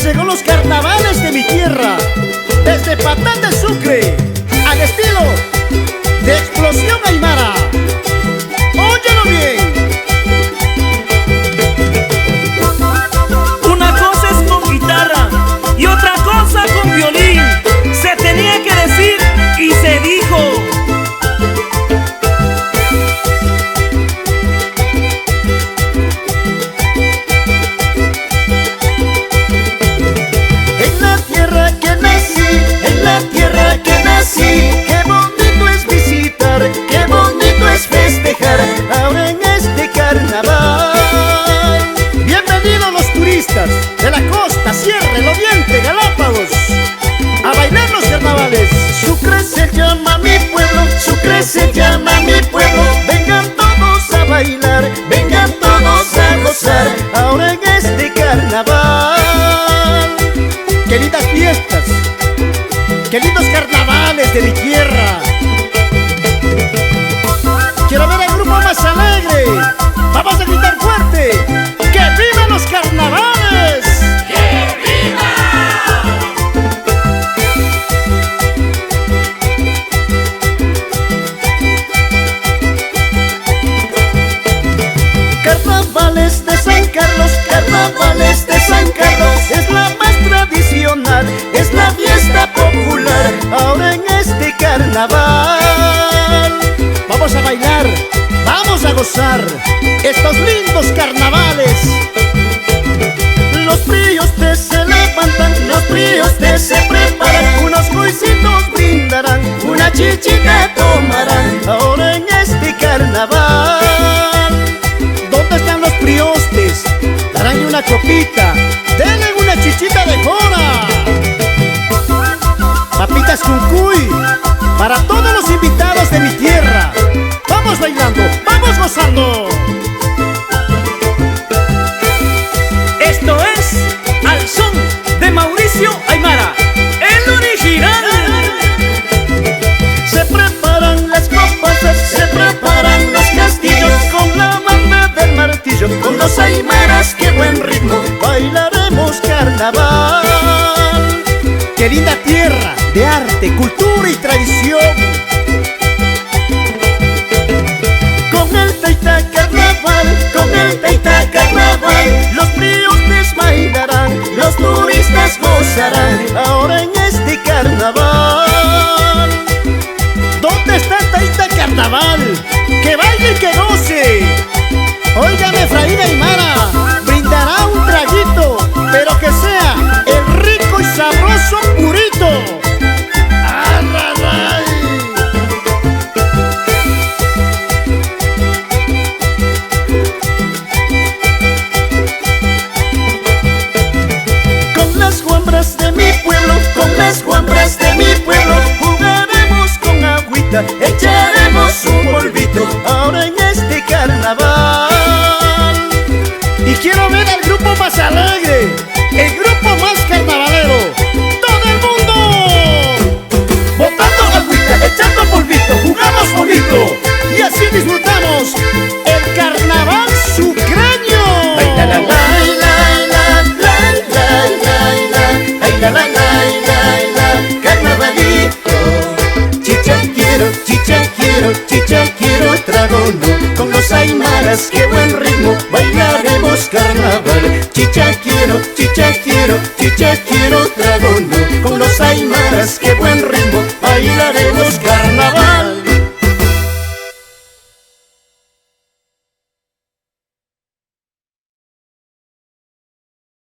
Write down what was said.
llegó los carnavales de mi tierra, desde Patán de Sucre, al estilo de Explosión Aymara. Óyelo bien. Una cosa es con guitarra y otra cosa con violín. Se tenía que decir y se dijo. En la tierra que nací, en la tierra que nací, qué bonito es visitar, qué bonito es festejar, ahora en este carnaval. Bienvenidos los turistas de la costa, Sierra, el Oriente, Galápagos, a bailar los carnavales. Sucre se llama mi pueblo, Sucre se llama mi pueblo. Vengan todos a bailar, vengan todos a gozar, ahora en este carnaval. Qué lindas fiestas, qué lindos carnavales de mi tierra. Quiero ver al grupo más alegre. Vamos a gritar fuerte. ¡Que vivan los carnavales! ¡Que viva! Carnavales de San Carlos, carnavales de San Carlos, es la más tradicional, es la fiesta popular, ahora en este carnaval. Vamos a bailar, vamos a gozar estos lindos carnavales. Los priostes se levantan, los priostes se preparan, unos coisitos brindarán, una chichita tomarán, ahora en este carnaval. ¿Dónde están los priostes? Darán una copita, denle una chichita de jora. Papitas con cuy para todos los invitados de mi tierra. Vamos bailando, vamos gozando. Esto es al son de Mauricio Aymara, el original. Se preparan las compasas, se preparan los castillos, con la banda del martillo, con los aymaras, qué buen ritmo, bailaremos carnaval. Qué linda tierra de arte, cultura y tradición. Con el Taita Carnaval, con el Taita Carnaval, los priostes bailarán, los turistas gozarán, ahora en este carnaval. ¿Dónde está el Taita Carnaval? ¡Que baile y que goce! Óigame, Efraín Aymara, brindará un traguito, pero que sea el rico y sabroso purito. ¡Arraray! Con las guambras de mi pueblo, con las guambras de mi pueblo, jugaremos con agüita, echaremos un polvito, ahora en este carnaval. Y quiero ver al grupo más alegre, el grupo más carnavalero. ¡Todo el mundo! Botando agüita, echando polvito, jugamos bonito y así disfrutamos el carnaval sucreño. ¡Ay, la, la, la, la, la, la, la, ay, la, la, la, carnavalito! Chicha quiero, trago no, con los aymaras, qué buen ritmo, bailaremos carnaval. Chicha quiero, trago no, con los aymaras, qué